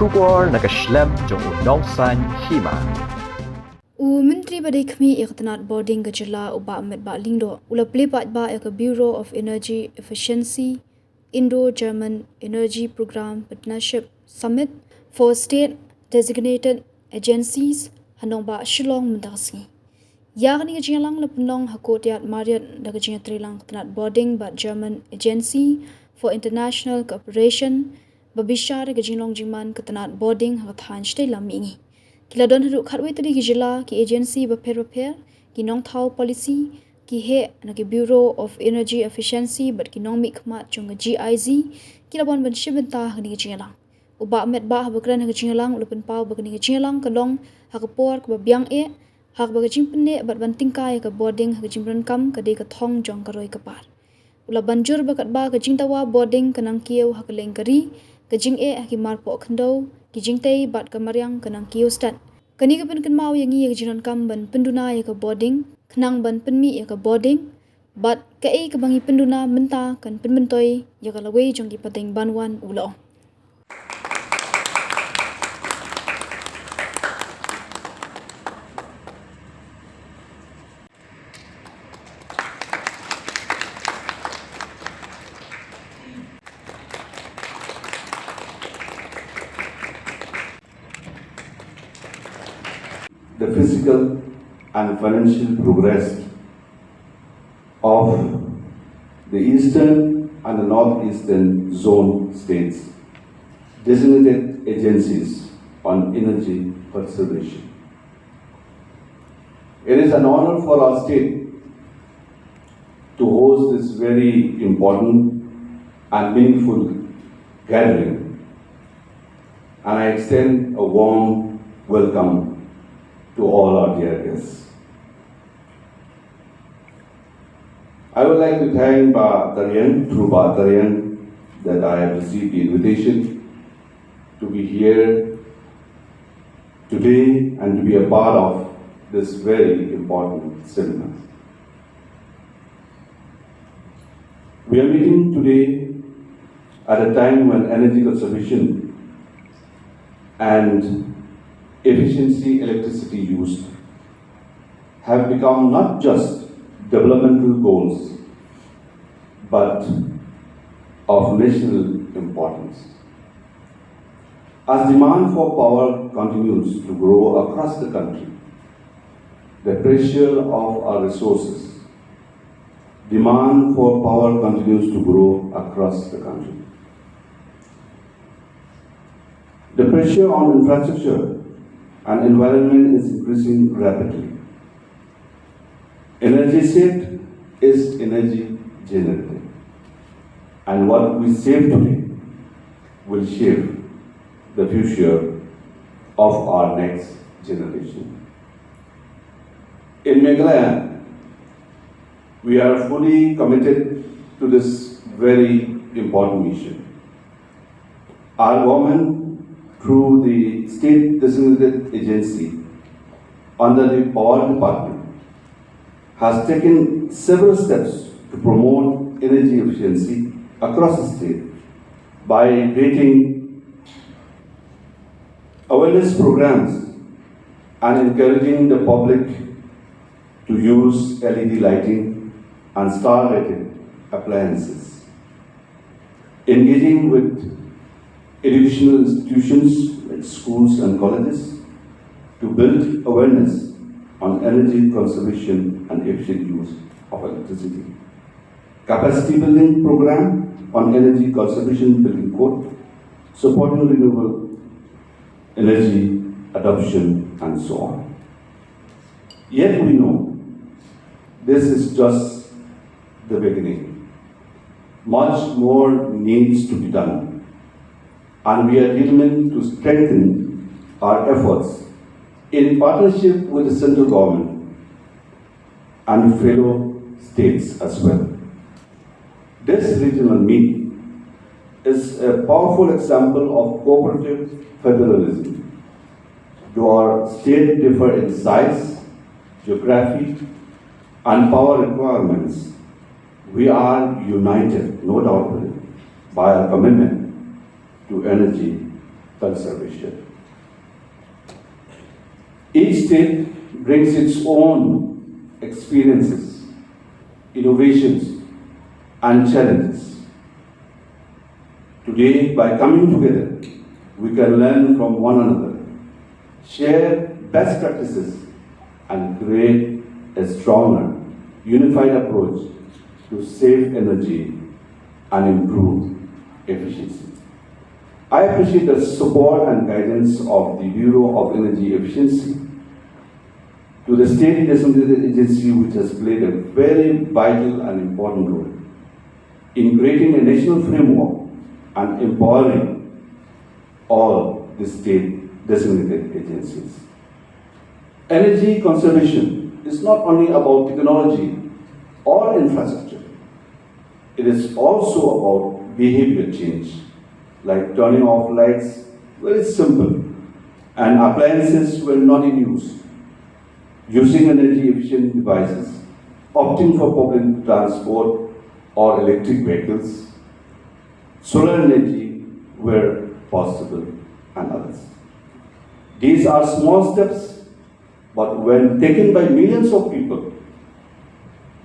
Shubor nakashlem jong unongsan Hima. Menteri Bording iqtanat Bording gejala uba Metbah lingdo ula plipat ba ek Bureau of Energy Efficiency Indo-German Energy Program Partnership Summit for State Designated Agencies hanong ba Shillong mendasi. Yagni gejalang lepnong hakotiat mariat da gejang trilang tanat Bording ba German Agency for International Cooperation babishar gejinglong jiman ketanat Bording hathan stay lamingi. Kila don haduk khatwe tadi gijala ki agency baper ki nong thau policy ki he na ki Bureau of Energy Efficiency but ki nong mi khmat chung GIZ kila bon ban shibenta ni gijala uba Metbah bakran gijala lupen pau bakni gijala kalong hakapor ka biang e hak bagajing penne bat ban tingkai ka Bording Jingpyndonkam ka de ka thong jong ka roi ka par ula banjur bakat ba ka jingtawa Bording kanang kieu hakaleng kari ka jing e hakimar po khndo ki jingtei bat kamaryang kanang kiostat kani ka pen mau yang ye Jingpyndonkam ban Pynduna ya ka Bording Khnang ban penmi ya ka Bording bat ka e ka bangi Pynduna menta kan Myntoi ya ka Lawei jong ki pateng banwan ulo. The physical and financial progress of the eastern and the northeastern zone states, designated agencies on energy conservation. It is an honor for our state to host this very important and meaningful gathering, and I extend a warm welcome to all our dear guests. I would like to thank through Tarian, that I have received the invitation to be here today and to be a part of this very important seminar. We are meeting today at a time when energy conservation and efficiency electricity use have become not just developmental goals but of national importance. As demand for power continues to grow across the country, the pressure of our resources, demand for power continues to grow across the country. The pressure on infrastructure and environment is increasing rapidly. Energy saved is energy generated, and what we save today will shape the future of our next generation. In Meghalaya, we are fully committed to this very important mission. Our government, through the state designated agency under the Power Department, has taken several steps to promote energy efficiency across the state by creating awareness programs and encouraging the public to use LED lighting and star-rated appliances, engaging with educational institutions like schools and colleges to build awareness on energy conservation and efficient use of electricity. Capacity building program on energy conservation building code, supporting renewable energy adoption and so on. Yet we know this is just the beginning. Much more needs to be done, and we are determined to strengthen our efforts in partnership with the central government and fellow states as well. This regional meeting is a powerful example of cooperative federalism. Though our states differ in size, geography, and power requirements, we are united, no doubt, by our commitment to energy conservation. Each state brings its own experiences, innovations, and challenges. Today, by coming together, we can learn from one another, share best practices, and create a stronger, unified approach to save energy and improve efficiency. I appreciate the support and guidance of the Bureau of Energy Efficiency to the state designated agency, which has played a very vital and important role in creating a national framework and empowering all the state designated agencies. Energy conservation is not only about technology or infrastructure. It is also about behavior change, like turning off lights, very simple, and appliances when not in use, using energy efficient devices, opting for public transport or electric vehicles, solar energy where possible, and others. These are small steps, but when taken by millions of people,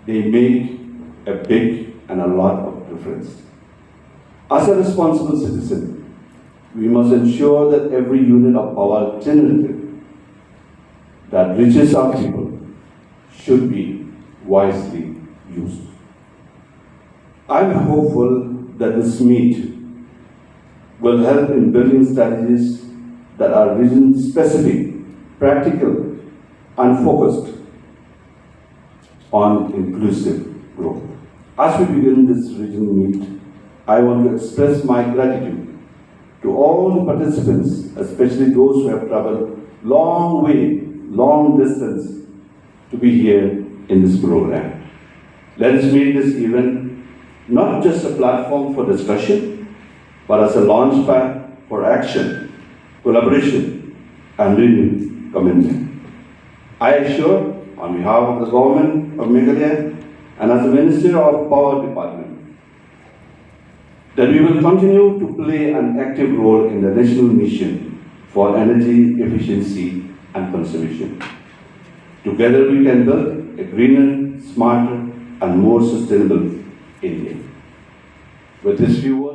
they make a big and a lot of difference. As a responsible citizen, we must ensure that every unit of power generated that reaches our people should be wisely used. I'm hopeful that this meet will help in building strategies that are region-specific, practical, and focused on inclusive growth. As we begin this regional meet, I want to express my gratitude to all the participants, especially those who have traveled long way, long distance to be here in this program. Let us make this event not just a platform for discussion, but as a launchpad for action, collaboration, and renewed commitment. I assure, on behalf of the government of Meghalaya and as the Minister of Power Department, that we will continue to play an active role in the national mission for energy efficiency and conservation. Together we can build a greener, smarter, and more sustainable India. With this few words,